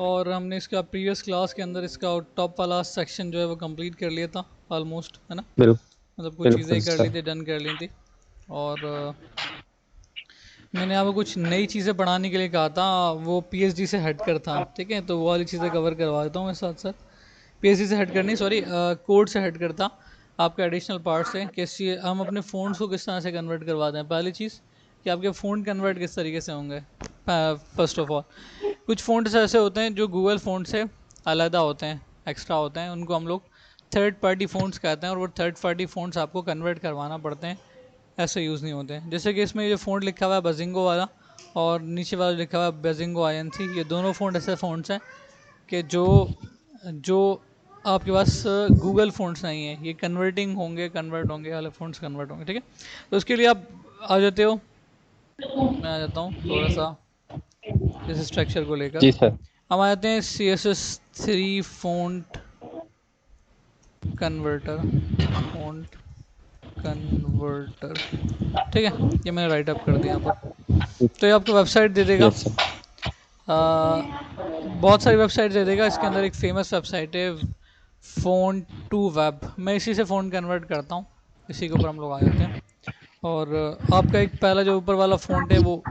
और हमने इसका प्रीवियस क्लास के अंदर इसका टॉप वाला सेक्शन जो है वो कंप्लीट कर लिया था ऑलमोस्ट, है ना। बिल्कुल। मतलब कुछ बिल्कुल चीज़ें कर ली सर। थी, डन कर ली थी। और मैंने आपको कुछ नई चीज़ें पढ़ाने के लिए कहा था, वो पीएचडी से हट कर था, ठीक है। तो वो वाली चीज़ें कवर करवा देता हूँ मैं साथ साथ। पीएचडी से हट कर नहीं, सॉरी, कोड से हट कर था। आपके एडिशनल पार्ट्स हैं कि हम अपने फ़ोन्स को किस तरह से कन्वर्ट करवाते हैं। पहली चीज़ कि आपके फ़ोन कन्वर्ट किस तरीके से होंगे। फर्स्ट ऑफ ऑल, कुछ फ़ोन्स ऐसे होते हैं जो गूगल फ़ोन से अलहदा होते हैं, एक्स्ट्रा होते हैं, उनको हम लोग थर्ड पार्टी फ़ोन्स कहते हैं। और वो थर्ड पार्टी फ़ोन्स आपको कन्वर्ट करवाना पड़ते हैं, ऐसे यूज़ नहीं होते हैं। जैसे कि इसमें ये फ़ोन लिखा हुआ है बजिंगो वाला, और नीचे वाला लिखा हुआ है बजिंगो INC। ये दोनों फ़ोन ऐसे फ़ोन्स हैं कि जो जो आपके पास गूगल फ़ोन्स नहीं है, ये कन्वर्टिंग होंगे, कन्वर्ट होंगे, वाले फ़ोन्स कन्वर्ट होंगे, ठीक है। तो उसके लिए आप आ जाते हो, मैं आ जाता हूँ थोड़ा सा इस स्ट्रक्चर को लेकर। जी सर। हम आ जाते हैं CSS3 font converter, font converter, ठीक है। ये मैंने राइट अप कर दिया यहाँ पर। तो ये आपको वेबसाइट दे देगा, यस सर। बहुत सारी वेबसाइट दे देगा। इसके अंदर एक फेमस वेबसाइट है फ़ोन टू वेब, मैं इसी से फ़ोन कन्वर्ट करता हूँ। इसी के ऊपर हम लोग आ जाते हैं। और आपका एक पहला जो ऊपर वाला फ़ॉन्ट है वो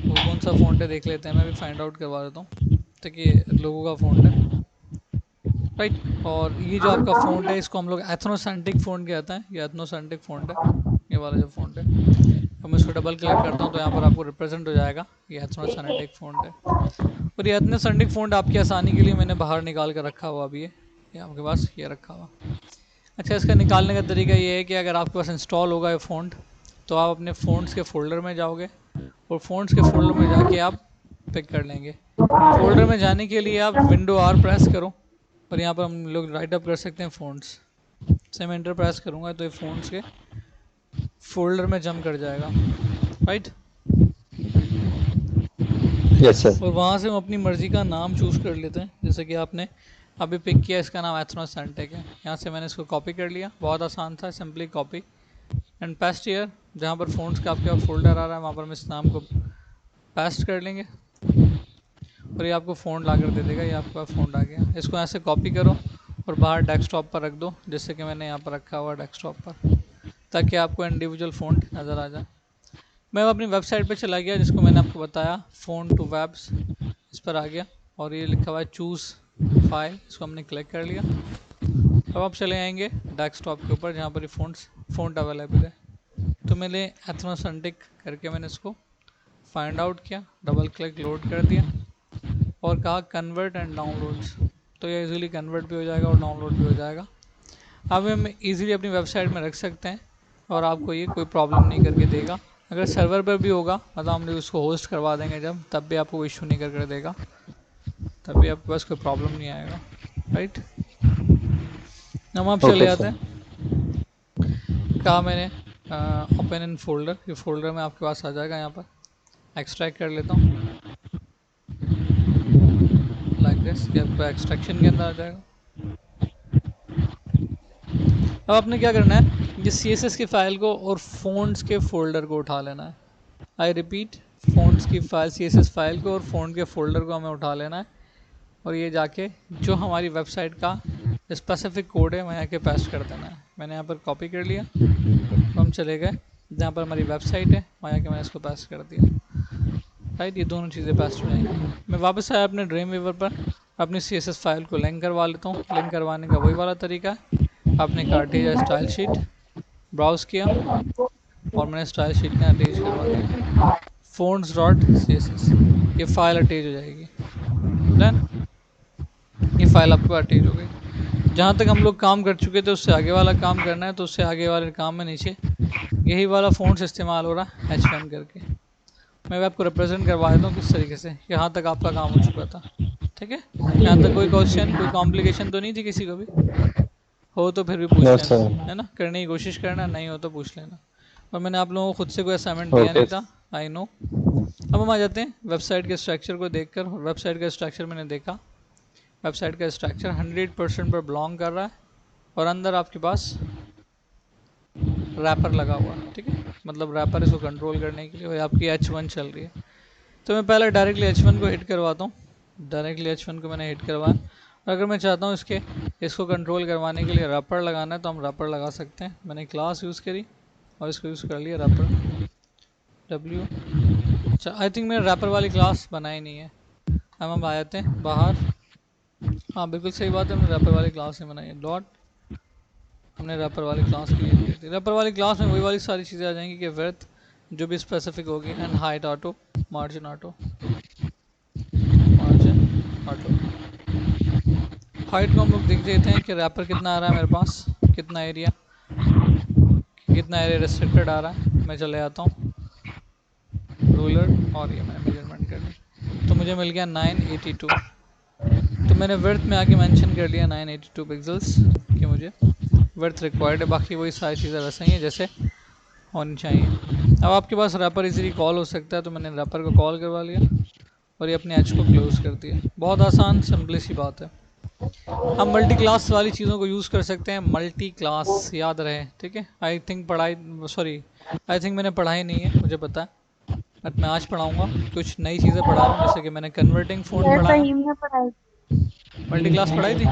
कौन सा फ़ॉन्ट है देख लेते हैं, मैं भी फाइंड आउट करवा देता हूँ। तक ये लोगों का फ़ॉन्ट है, राइट। और ये जो आपका फ़ॉन्ट है इसको हम लोग एथनोसेंट्रिक फ़ॉन्ट कहते हैं। ये एथनोसेंट्रिक फ़ॉन्ट है, ये वाला जो फ़ॉन्ट है। तो मैं इसको डबल क्लिक करता हूँ तो यहाँ पर आपको रिप्रेजेंट हो जाएगा, ये एथनोसेंट्रिक फ़ॉन्ट है। और ये एथनोसेंट्रिक फ़ॉन्ट आपकी आसानी के लिए मैंने बाहर निकाल कर रखा हुआ अभी है, ये आपके पास ये रखा हुआ। अच्छा, इसका निकालने का तरीका ये है कि अगर आपके पास इंस्टॉल होगा ये फ़ॉन्ट, तो आप अपने फ़ॉन्ट्स के फ़ोल्डर में जाओगे, और फ़ॉन्ट्स के फ़ोल्डर में जाके आप पिक कर लेंगे। फ़ोल्डर में जाने के लिए आप विंडो R प्रेस करो, और यहाँ पर हम लोग राइट अप कर सकते हैं फ़ॉन्ट्स से। मैं इंटर प्रेस करूँगा तो ये फ़ॉन्ट्स के फ़ोल्डर में जम कर जाएगा, राइट। Yes sir. और वहाँ से हम अपनी मर्ज़ी का नाम चूज़ कर लेते हैं। जैसे कि आपने अभी पिक किया, इसका नाम एथनोसेंट्रिक है। यहाँ से मैंने इसको कॉपी कर लिया, बहुत आसान था, simply copy and paste year. जहाँ पर फ़ॉन्ट्स का आपके फोल्डर आ रहा है वहाँ पर हम इस नाम को पेस्ट कर लेंगे, और ये आपको फ़ॉन्ट ला कर दे देगा। ये आपका फ़ॉन्ट आ गया। इसको ऐसे कॉपी करो और बाहर डेस्कटॉप पर रख दो, जैसे कि मैंने यहाँ पर रखा हुआ डेस्कटॉप पर, ताकि आपको इंडिविजुअल फ़ॉन्ट नज़र आ जाए। मैं अपनी वेबसाइट पे चला गया जिसको मैंने आपको बताया, फ़ोन टू वेब्स, इस पर आ गया। और ये लिखा हुआ है चूज़ फाइल, इसको हमने क्लिक कर लिया। अब आप चले आएंगे डेस्कटॉप के ऊपर जहाँ पर ये फ़ॉन्ट अवेलेबल है। तो मैंने एथनोसेंट्रिक करके मैंने इसको फाइंड आउट किया, डबल क्लिक, लोड कर दिया, और कहा कन्वर्ट एंड डाउनलोड्स। तो ये इजीली कन्वर्ट भी हो जाएगा और डाउनलोड भी हो जाएगा। अब हम इजीली अपनी वेबसाइट में रख सकते हैं, और आपको ये कोई प्रॉब्लम नहीं करके देगा। अगर सर्वर पर भी होगा, मतलब हम लोग उसको होस्ट करवा देंगे जब, तब भी आपको इशू नहीं कर देगा, तब भी आपके पास कोई प्रॉब्लम नहीं आएगा, राइट। हम आप चले ओके जाते सर। हैं। कहा मैंने ओपन इन फोल्डर, ये फोल्डर में आपके पास आ जाएगा। यहाँ पर एक्सट्रैक्ट कर लेता हूँ लाइक दिस, ये आपको एक्सट्रैक्शन के अंदर आ जाएगा। अब आपने क्या करना है, ये CSS की फ़ाइल को और फ़ॉन्ट्स के फोल्डर को उठा लेना है। आई रिपीट, फ़ॉन्ट्स की फ़ाइल, CSS फ़ाइल को और फ़ॉन्ट के फोल्डर को हमें उठा लेना है, और ये जाके जो हमारी वेबसाइट का स्पेसिफिक कोड है वहाँ के पेस्ट कर देना है। मैंने यहाँ पर कॉपी कर लिया, तो हम चले गए जहाँ पर हमारी वेबसाइट है, वहाँ के मैंने इसको पेस्ट कर दिया, राइट। ये दोनों चीज़ें पेस्ट हो जाएंगी। मैं वापस आया अपने ड्रीम वीवर पर, अपनी CSS फ़ाइल को लिंक करवा लेता हूँ। लिंक करवाने का वही वाला तरीका है, आपने कार्टेज या स्टाइल शीट ब्राउज़ किया, और मैंने स्टाइल शीट में अटैच करवा दिया fonts.css, ये फ़ाइल अटैच हो जाएगी। डन, ये फ़ाइल आपको अटैच हो गई। जहाँ तक हम लोग काम कर चुके थे उससे आगे वाला काम करना है, तो उससे आगे वाले काम में नीचे यही वाला फ़ॉन्ट्स इस्तेमाल हो रहा है H1 करके। मैं आपको रिप्रेजेंट करवा देता हूँ किस तरीके से। यहाँ तक आपका काम हो चुका था, ठीक है। यहाँ तक कोई क्वेश्चन, कोई कॉम्प्लिकेशन तो नहीं थी किसी को भी? हो तो फिर भी पूछ नो लेना, सर। है ना, करने की कोशिश करना, नहीं हो तो पूछ लेना। और मैंने आप लोगों को खुद से कोई असाइनमेंट दिया ओके। नहीं था, आई नो। अब हम आ जाते हैं वेबसाइट के स्ट्रक्चर को देखकर। वेबसाइट का स्ट्रक्चर मैंने देखा, वेबसाइट का स्ट्रक्चर 100% पर बिलोंग कर रहा है, और अंदर आपके पास रैपर लगा हुआ है, ठीक है। मतलब रैपर इसको कंट्रोल करने के लिए, और आपकी H1 चल रही है। तो मैं पहले डायरेक्टली H1 को हिट करवाता हूँ। डायरेक्टली H1 को मैंने हिट करवाया। और अगर मैं चाहता हूँ इसको कंट्रोल करवाने के लिए रैपर लगाना है तो हम रैपर लगा सकते हैं। मैंने क्लास यूज़ करी और इसको यूज़ कर लिया रैपर W। अच्छा, आई थिंक मैंने रैपर वाली क्लास बनाई नहीं है। हम आ जाते हैं बाहर। हाँ बिल्कुल सही बात है, हमने रैपर वाली क्लास नहीं बनाई है। डॉट हमने रैपर वाली क्लास क्रिएट की थी। रैपर वाली क्लास में वही वाली सारी चीज़ें आ जाएंगी कि विड्थ जो भी स्पेसिफिक होगी and height auto, margin auto, margin auto. Height को हम लोग देख देते हैं कि रैपर कितना आ रहा है मेरे पास, कितना एरिया रिस्ट्रिक्टेड आ रहा है। मैं चले आता हूँ रूलर और ये मैंने मेजरमेंट कर ली तो मुझे मिल गया 982। तो मैंने वर्थ में आके मेंशन कर लिया 982 पिक्सल्स कि मुझे वर्थ रिक्वायर्ड है। बाकी वही सारी चीज़ें वैसे ही हैं जैसे होनी चाहिए। अब आपके पास रैपर इजीली कॉल हो सकता है तो मैंने रैपर को कॉल करवा लिया और ये अपने एच को क्लोज कर दिया। बहुत आसान सिंपल सी बात है। हम मल्टी क्लास वाली चीज़ों को यूज़ कर सकते हैं। मल्टी क्लास याद रहे, ठीक है। आई थिंक मैंने पढ़ाई नहीं है, मुझे पता है, बट मैं आज पढ़ाऊँगा। कुछ नई चीज़ें पढ़ा रहा हूँ जैसे कि मैंने कन्वर्टिंग फ़ोन सर पढ़ाया। फहीम ने पढ़ाई मल्टी क्लास पढ़ाई थी।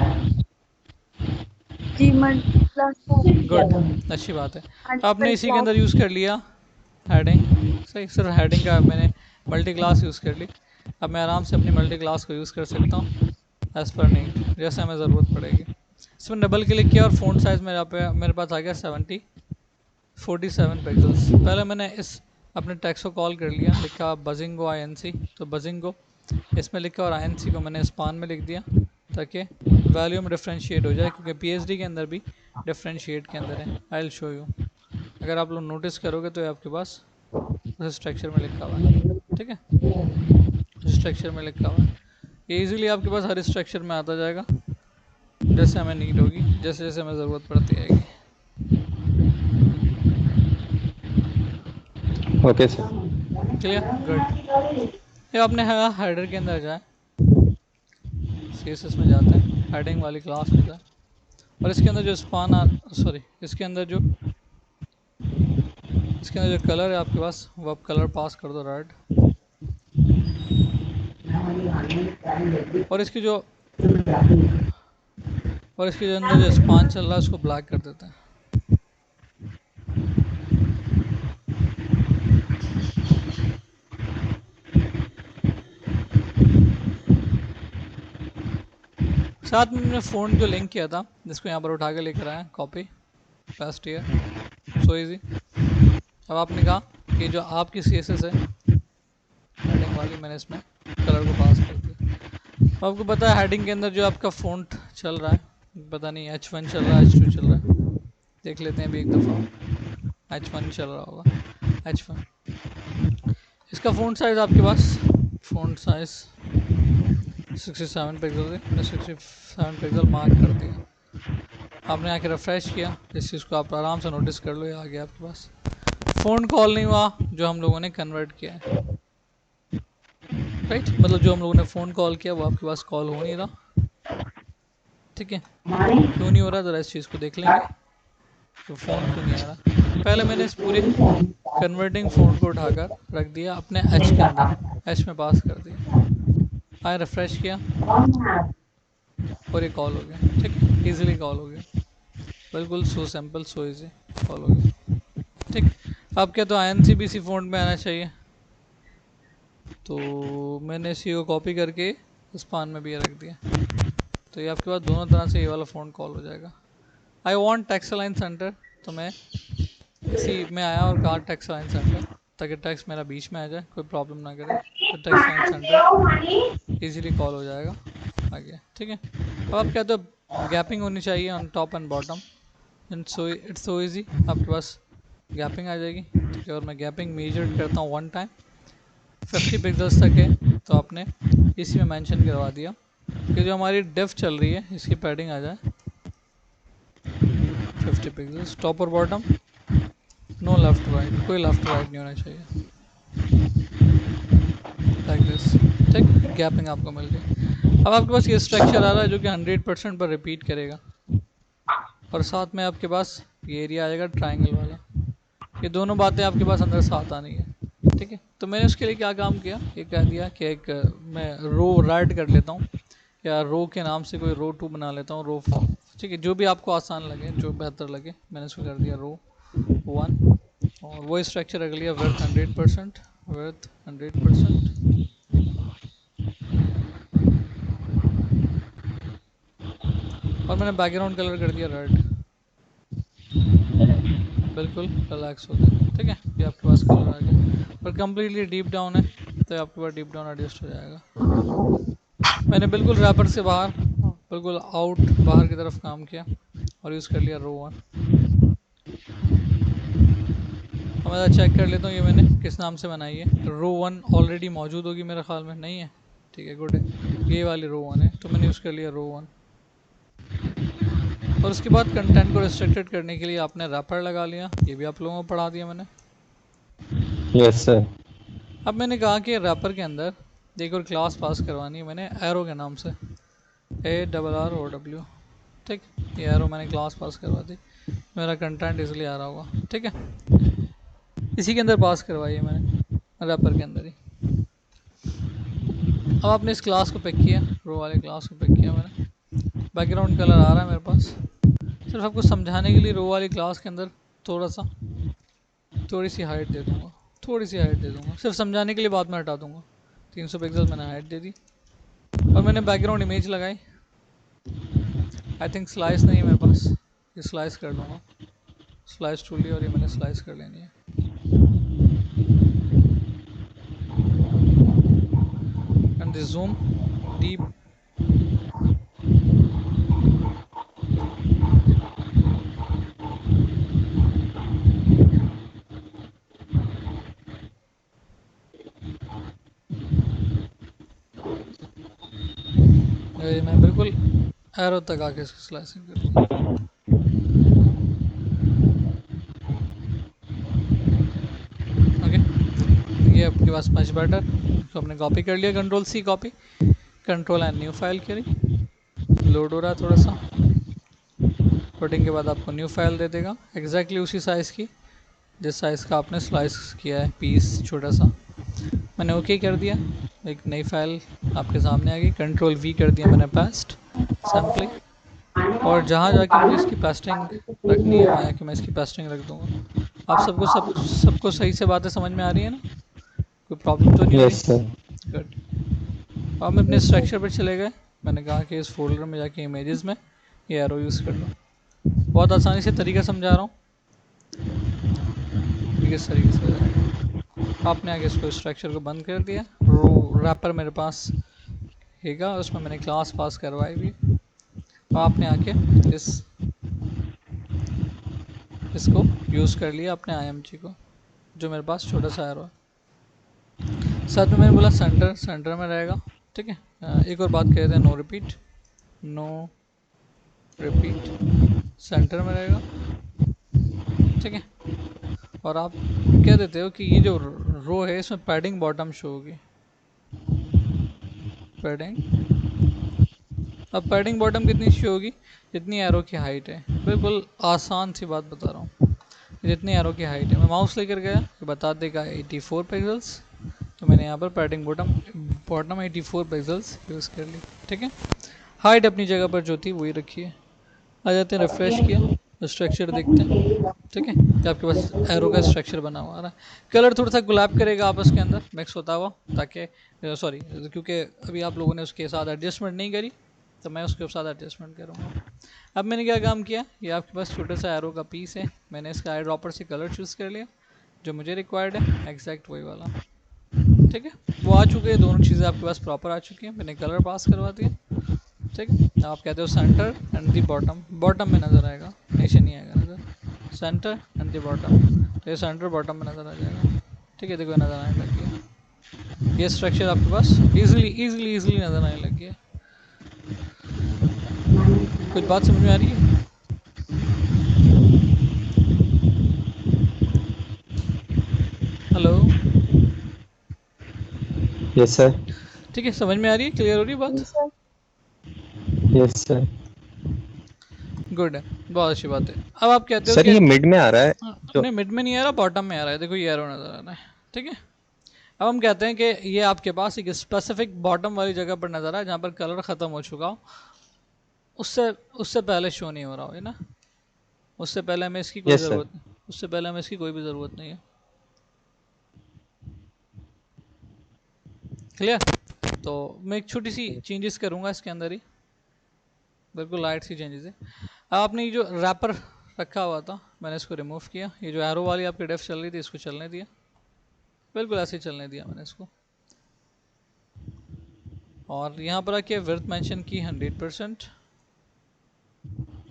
जी मल्टी क्लास गुड, अच्छी बात है। हाँ तो जी आपने पर इसी के क्लास अंदर यूज़ कर लिया हेडिंग। सही, सिर्फ हेडिंग का मैंने मल्टी क्लास यूज़ कर ली। अब मैं आराम से अपनी मल्टी क्लास को यूज़ कर सकता हूँ एज़ पर नीड, जैसे हमें ज़रूरत पड़ेगी। इसमें डबल क्लिक किया और फ़ॉन्ट साइज़ मेरे पास आ गया 47 पिक्सल्स। पहले मैंने इस अपने टेक्स्ट को कॉल कर लिया, लिखा बजिंगो INC। तो बजिंगो इसमें लिखा और INC को मैंने स्पान में लिख दिया ताकि वॉल्यूम डिफ्रेंशिएट हो जाए, क्योंकि PSD के अंदर भी डिफ्रेंशिएट के अंदर है। I will show you. अगर आप लोग नोटिस करोगे तो ये आपके पास उस स्ट्रक्चर में लिखा हुआ है, ठीक है। उस स्ट्रक्चर में लिखा हुआ है, ये इजीली आपके पास हर स्ट्रक्चर में आता जाएगा जैसे हमें नीड होगी, जैसे जैसे हमें ज़रूरत पड़ती आएगी। Okay sir. Clear, good. ये अपने हेडर के अंदर जाए, CSS में जाते हैं, हेडिंग वाली क्लास में जाए और इसके अंदर जो इसके अंदर जो कलर है आपके पास वो आप कलर पास कर दो रेड। और इसके जो अंदर जो स्पान चल रहा है उसको ब्लैक कर देते हैं। साथ में मैंने फ़ोन जो लिंक किया था जिसको यहाँ पर उठा के लेकर आया, copy paste here, so easy. अब आपने कहा कि जो आपकी CSS है हेडिंग वाली, मैंने इसमें कलर को पास कर दिया। तो आपको पता है हेडिंग के अंदर जो आपका फ़ॉन्ट चल रहा है, पता नहीं H1 चल रहा है H2 चल रहा है, देख लेते हैं अभी एक दफ़ा। H1 चल रहा होगा, H1। इसका फ़ॉन्ट साइज़ आपके पास, फ़ॉन्ट साइज़ 67 पिक्सल है, मैंने 67 पिक्सल मार्क कर दिया। आपने आके रिफ्रेश किया, इस चीज़ को आप आराम से नोटिस कर लो, ये आ गया आपके पास। फ़ोन कॉल नहीं हुआ जो हम लोगों ने कन्वर्ट किया है, राइट। मतलब जो हम लोगों ने फ़ोन कॉल किया वो आपके पास कॉल हो नहीं रहा, ठीक है। क्यों नहीं हो रहा ज़रा इस चीज़ को देख लेंगे, तो फ़ोन क्यों नहीं आ रहा। पहले मैंने इस पूरे कन्वर्टिंग फ़ोन को उठाकर रख दिया अपने H के अंदर, H में पास कर दिया। आए रिफ्रेश किया और ये कॉल हो गया, ठीक है, ईजिली कॉल हो गया, बिल्कुल so simple so easy call हो गया, ठीक। अब क्या, तो INC भी इसी फ़ॉन्ट में आना चाहिए, तो मैंने इसी को कॉपी करके स्पान में भी ये रख दिया। तो ये आपके पास दोनों तरह से ये वाला फ़ॉन्ट कॉल हो जाएगा। I want text align centre, तो मैं इसी में आया और कहा टेक्स्ट अलाइन सेंटर, ताकि टेक्स्ट मेरा बीच में आ जाए, कोई प्रॉब्लम ना करे। तो text align centre easily call हो जाएगा, आ गया, ठीक है। अब आप कहते हो गैपिंग होनी चाहिए on top and bottom, and so it's so easy, आपके पास गैपिंग आ जाएगी, ठीक है। और मैं गैपिंग मेजर करता हूँ 1 टाइम, 50 पिक्सल्स तक है, तो आपने इसी में मेंशन करवा दिया कि जो हमारी डेफ चल रही है इसकी पैडिंग आ जाए 50 पिक्सल्स। टॉप और बॉटम नो लेफ्ट राइट, कोई लेफ्ट राइट नहीं होना चाहिए, लाइक दिस, ठीक। गैपिंग आपको मिल गई। अब आपके पास ये स्ट्रक्चर आ रहा है जो कि 100% पर रिपीट करेगा, और साथ में आपके पास ये एरिया आएगा ट्राइंगल वाला। ये दोनों बातें आपके पास अंदर साथ आनी है, ठीक है। तो तो मैंने उसके लिए क्या काम किया, ये कह दिया कि एक मैं रो राइट कर लेता हूँ, या रो के नाम से कोई रो 2 बना लेता हूँ, रो, ठीक है, जो भी आपको आसान लगे, जो बेहतर लगे। मैंने उसको कर दिया रो 1, और वो स्ट्रक्चर रख लिया विड्थ 100%, विड्थ 100%, और मैंने बैकग्राउंड कलर कर दिया रेड, बिल्कुल रिलैक्स हो गया, ठीक है, ये आपके पास कलर आ गया। और कम्प्लीटली डीप डाउन है तो आपके पास डीप डाउन एडजस्ट हो जाएगा। मैंने बिल्कुल रैपर से बाहर, बिल्कुल आउट बाहर की तरफ काम किया और यूज़ कर लिया रो 1। अब मैं चेक कर लेता हूँ ये मैंने किस नाम से बनाई है। रो 1 ऑलरेडी मौजूद होगी मेरे ख्याल में, नहीं है, ठीक है, गुड है, ये वाली रो 1 है, तो मैंने यूज़ कर लिया रो 1। और उसके बाद कंटेंट को रिस्ट्रिक्टेड करने के लिए आपने रैपर लगा लिया, ये भी आप लोगों को पढ़ा दिया मैंने। Yes sir. अब मैंने कहा कि रैपर के अंदर एक और क्लास पास करवानी है मैंने एरो के नाम से, ARROW, ठीक, ये एरो मैंने क्लास पास करवा दी, मेरा कंटेंट इसलिए आ रहा होगा, ठीक है, इसी के अंदर पास करवाई है मैंने रैपर के अंदर ही। अब आपने इस क्लास को पिक किया, रो वाले क्लास को पिक किया मैंने, बैकग्राउंड कलर आ रहा है मेरे पास। सिर्फ आपको समझाने के लिए रो वाली क्लास के अंदर थोड़ी सी हाइट दे दूँगा, थोड़ी सी हाइट दे दूँगा, सिर्फ समझाने के लिए, बाद में हटा दूँगा। 300 पिक्सल मैंने हाइट दे दी, और मैंने बैकग्राउंड इमेज लगाई। आई थिंक स्लाइस नहीं है मेरे पास, ये स्लाइस कर लूँगा, स्लाइस टूल लिया और ये मैंने स्लाइस कर लेनी है। एंड द जूम डीप, मैं बिल्कुल एरो तक आके इसकी स्लाइसिंग कर दूँगा। ओके, ये आपके पास मच बेटर, तो हमने कॉपी कर लिया, control c copy, control and new file करी, लोड हो रहा है थोड़ा सा, लोडिंग के बाद आपको न्यू फाइल दे देगा एग्जैक्टली उसी साइज़ की जिस साइज़ का आपने स्लाइस किया है पीस छोटा सा। मैंने ओके कर दिया, एक नई फाइल आपके सामने आ गई, कंट्रोल वी कर दिया मैंने पेस्ट सैम्पलिंग, और जहाँ जाके मुझे इसकी पेस्टिंग रखनी है वहाँ जाके मैं इसकी पेस्टिंग रख दूँगा। आप सबको सही से बातें समझ में आ रही है ना, कोई प्रॉब्लम तो नहीं हो यस रही? सर। गुड। अब हम अपने स्ट्रक्चर पर चले गए, मैंने कहा कि इस फोल्डर में जाके इमेजेस में ये एरो यूज़ कर लो। बहुत आसानी से तरीका समझा रहा हूँ, किस तरीके से। आपने आगे इसको स्ट्रक्चर को बंद कर दिया, रो रैपर मेरे पास हैगा, उसमें मैंने क्लास पास करवाई भी, और आपने आके इसको यूज़ कर लिया अपने IMG को, जो मेरे पास छोटा सा एरो है। साथ में मैंने बोला सेंटर में रहेगा, ठीक है। एक और बात कहते हैं, नो रिपीट, सेंटर में रहेगा, ठीक है। और आप कह देते हो कि ये जो रो है इसमें पैडिंग बॉटम शो होगी, पैडिंग, अब पैडिंग बॉटम कितनी शो होगी, जितनी एरो की हाइट है। बिल्कुल आसान सी बात बता रहा हूँ, जितनी एरो की हाइट है। मैं माउस लेकर गया तो बता देगा 84 पिक्सल्स, तो मैंने यहाँ पर पैडिंग बॉटम 84 पिक्सल्स यूज़ कर ली, ठीक है। हाइट अपनी जगह पर जो थी वही रखी है। आ जाते हैं, रिफ्रेश किया, स्ट्रक्चर देखते हैं, ठीक है। तो आपके पास एरो का स्ट्रक्चर बना हुआ आ रहा है। कलर थोड़ा सा गुलाब करेगा आपस के अंदर मिक्स होता हुआ, ताकि सॉरी, क्योंकि अभी आप लोगों ने उसके साथ एडजस्टमेंट नहीं करी, तो मैं उसके साथ एडजस्टमेंट करूँगा। अब मैंने क्या काम किया, ये आपके पास छोटा सा एरो का पीस है, मैंने इसका आई ड्रॉपर से कलर चूज़ कर लिया जो मुझे रिक्वायर्ड है, एग्जैक्ट वही वाला, ठीक है। वो आ चुके हैं, दोनों चीज़ें आपके पास प्रॉपर आ चुकी हैं, मैंने कलर पास करवा दिया, ठीक है। आप कहते हो सेंटर एंड दी बॉटम में नज़र आएगा, नीचे नहीं आएगा नज़र, सेंटर एंड दी बॉटम, तो ये सेंटर बॉटम में नज़र आ जाएगा, ठीक है। देखो नज़र आने लग गया, ये स्ट्रक्चर आपके पास इजीली नज़र आने लग गया। कुछ बात समझ में आ रही है? Hello, yes sir. ठीक है, समझ में आ रही है, क्लियर हो रही है बात? Yes sir. गुड है, बहुत अच्छी बात है। अब आप कहते हो सर कि ये मिड में आ रहा है जो। नहीं, मिड में नहीं आ रहा, बॉटम में आ रहा है, देखो ये एरो नज़र आ रहा है, ठीक है। अब हम कहते हैं कि ये आपके पास एक स्पेसिफिक बॉटम वाली जगह पर नज़र आए जहाँ पर कलर ख़त्म हो चुका हो, उससे उससे पहले शो नहीं हो रहा हो, है ना, उससे पहले हमें इसकी कोई Yes, sir. ज़रूरत नहीं, उससे पहले हमें इसकी कोई भी ज़रूरत नहीं है। क्लियर? तो मैं एक छोटी सी चेंजेस करूँगा इसके अंदर ही, बिल्कुल लाइट सी चेंजेस है। अब आपने ये जो रैपर रखा हुआ था मैंने इसको रिमूव किया, ये जो एरो वाली आपकी डेफ चल रही थी इसको चलने दिया, बिल्कुल ऐसे ही चलने दिया मैंने इसको, और यहाँ पर आके विड्थ मेंशन की 100%।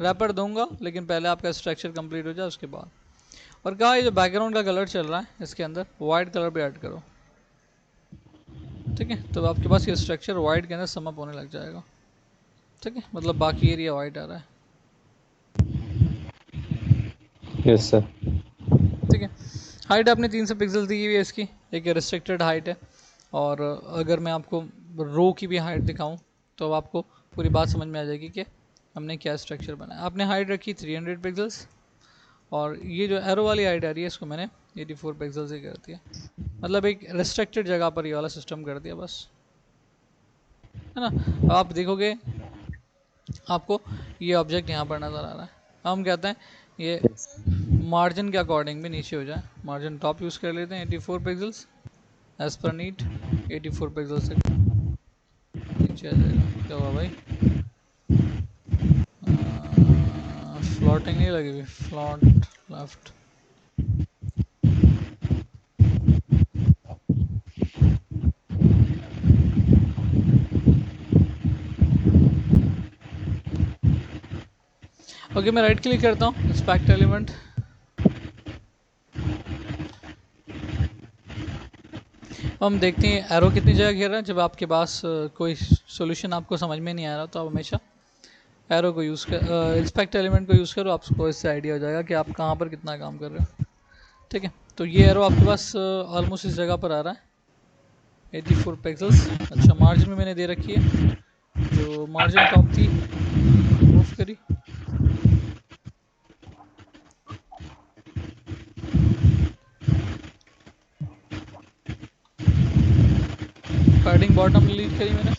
रैपर दूंगा लेकिन पहले आपका स्ट्रक्चर कंप्लीट हो जाए उसके बाद। और कहा ये जो बैकग्राउंड का कलर चल रहा है इसके अंदर वाइट कलर भी ऐड करो, ठीक है, तो आपके पास ये स्ट्रक्चर वाइट के अंदर समअप होने लग जाएगा, ठीक है, मतलब बाकी एरिया वाइट आ रहा है, Yes, sir. ठीक है। हाइट आपने 300 पिक्सल दी हुई है इसकी, एक रिस्ट्रिक्टेड हाइट है, और अगर मैं आपको रो की भी हाइट दिखाऊं तो आपको पूरी बात समझ में आ जाएगी कि हमने क्या स्ट्रक्चर बनाया। आपने हाइट रखी 300 पिक्सल्स, और ये जो एरो वाली हाइट आ रही है इसको मैंने 84 पिक्सल से कर दिया, मतलब एक रिस्ट्रिक्टेड जगह पर ये वाला सिस्टम कर दिया बस, है ना। अब आप देखोगे आपको ये ऑब्जेक्ट यहाँ पर नज़र आ रहा है। हम कहते हैं ये Yes. मार्जिन के अकॉर्डिंग भी नीचे हो जाए, मार्जिन टॉप यूज़ कर लेते हैं 84 pixels as per need, 84 pixel से नीचे आ जाएगा। क्या हुआ भाई, फ्लॉटिंग नहीं लगी हुई, फ्लॉट लेफ्ट, ओके मैं राइट क्लिक करता हूँ इंस्पेक्ट एलिमेंट, हम देखते हैं एरो कितनी जगह घेर रहा है। जब आपके पास कोई सॉल्यूशन आपको समझ में नहीं आ रहा तो आप हमेशा एरो को यूज़ कर, इंस्पेक्ट एलिमेंट को यूज़ करो, आपको इससे आइडिया हो जाएगा कि आप कहाँ पर कितना काम कर रहे हो, ठीक है। तो ये एरो आपके पास ऑलमोस्ट इस जगह पर आ रहा है 84 पिक्सल्स। अच्छा मार्जिन में मैंने दे रखी है, जो मार्जिन टॉप थी मूव करी, पैडिंग बॉटम डिलीट करी मैंने,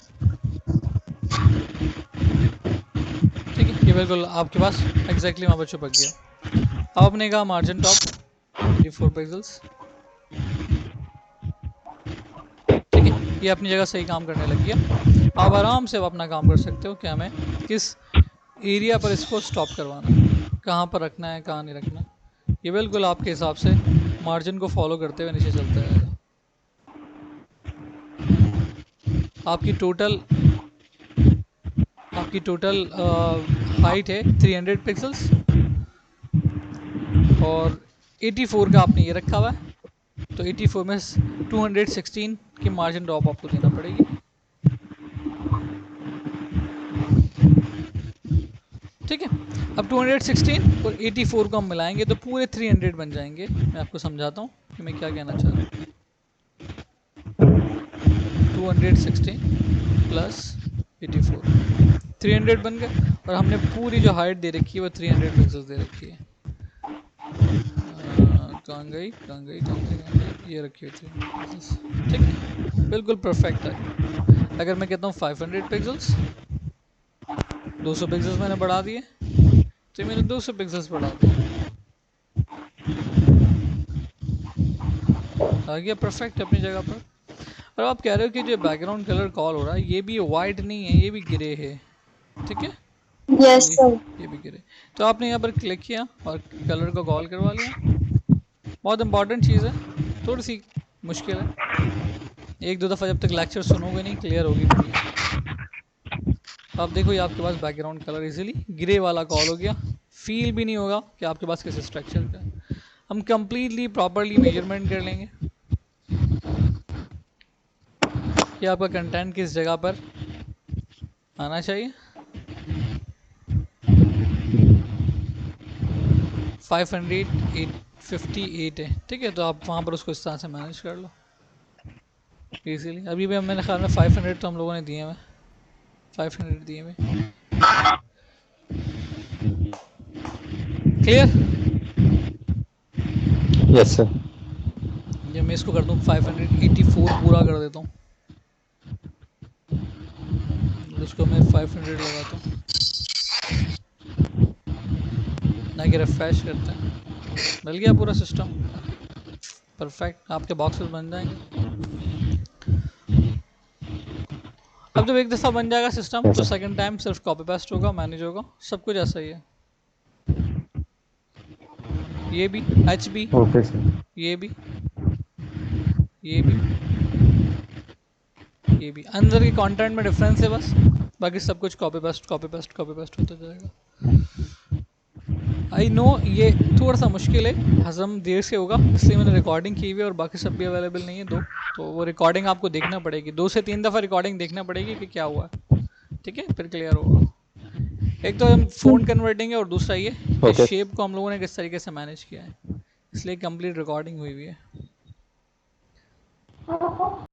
ठीक है, ये बिल्कुल आपके पास एग्जैक्टली वहाँ पर चिपक गया। अब आपने कहा मार्जिन टॉप 84 पिक्सल्स, ठीक है, ये अपनी जगह सही काम करने लग गया। आप आराम से अपना काम कर सकते हो कि हमें किस एरिया पर इसको स्टॉप करवाना है, कहाँ पर रखना है कहाँ नहीं रखना, ये बिल्कुल आपके हिसाब से मार्जिन को फॉलो करते हुए नीचे चलता रहेगा। आपकी टोटल हाइट है 300 पिक्सल्स, और 84 का आपने ये रखा हुआ है, तो 84 में 216 की मार्जिन ड्रॉप आपको देना पड़ेगी, ठीक है। अब 216 और 84 को हम मिलाएंगे तो पूरे 300 बन जाएंगे। मैं आपको समझाता हूँ कि मैं क्या कहना चाह रहा हूँ। 216 प्लस 84 300 बन गए, और हमने पूरी जो हाइट दे रखी है वो 300 पिक्सल्स दे रखी है। कहाँ गई, ये रखी हुई थी, ठीक है, बिल्कुल परफेक्ट है। अगर मैं कहता हूँ 500 पिक्सल्स, 200 पिक्सल्स मैंने बढ़ा दिए, तो मैंने 200 पिक्सल्स बढ़ा दिए, आ गया परफेक्ट अपनी जगह पर। और आप कह रहे हो कि जो बैकग्राउंड कलर कॉल हो रहा है ये भी वाइट नहीं है, ये भी ग्रे है, ठीक है, यस सर। ये भी ग्रे। तो आपने यहाँ पर क्लिक किया और कलर को कॉल करवा लिया, बहुत इंपॉर्टेंट चीज़ है, थोड़ी सी मुश्किल है, एक दो दफ़ा जब तक लेक्चर सुनोगे नहीं क्लियर होगी नहीं। आप देखो ये आपके पास बैकग्राउंड कलर इजीली ग्रे वाला कॉल हो गया, फील भी नहीं होगा कि आपके पास किस स्ट्रक्चर का है। हम कंप्लीटली प्रॉपरली मेजरमेंट कर लेंगे कि आपका कंटेंट किस जगह पर आना चाहिए। 558 है, ठीक है, तो आप वहाँ पर उसको इस तरह से मैनेज कर लो इजीली। अभी भी मैंने ख्याल में 500 तो हम लोगों ने दिए हुए, 500 दिए हुए, क्लियर? Yes, sir. ये मैं इसको कर दूँ 584 पूरा कर देता हूँ, इसको मैं 500 लगाता हूँ, ना कि रिफ्रेश करते हैं। मिल गया पूरा सिस्टम, परफेक्ट, आपके बॉक्सेस बन जाएंगे। अब जब एक दफ़ा बन जाएगा सिस्टम Yes, तो sir. सेकंड टाइम सिर्फ कॉपी पेस्ट होगा, मैनेज होगा, सब कुछ ऐसा ही है। ये भी एच भी, Okay, sir. ये भी, ये भी, ये भी, अंदर के कंटेंट में डिफरेंस है बस, बाकी सब कुछ copy paste copy paste copy paste होता जाएगा। आई नो ये थोड़ा सा मुश्किल है, हजम देर से होगा, इसलिए मैंने रिकॉर्डिंग की हुई है और बाकी सब भी अवेलेबल नहीं है दो, तो वो रिकॉर्डिंग आपको देखना पड़ेगी, 2 से 3 दफ़ा रिकॉर्डिंग देखना पड़ेगी कि क्या हुआ है, ठीक है, फिर क्लियर होगा। एक तो हम फ़ोन कन्वर्टिंग है और दूसरा ये कि Okay. शेप को हम लोगों ने किस तरीके से मैनेज किया है, इसलिए कंप्लीट रिकॉर्डिंग हुई हुई है।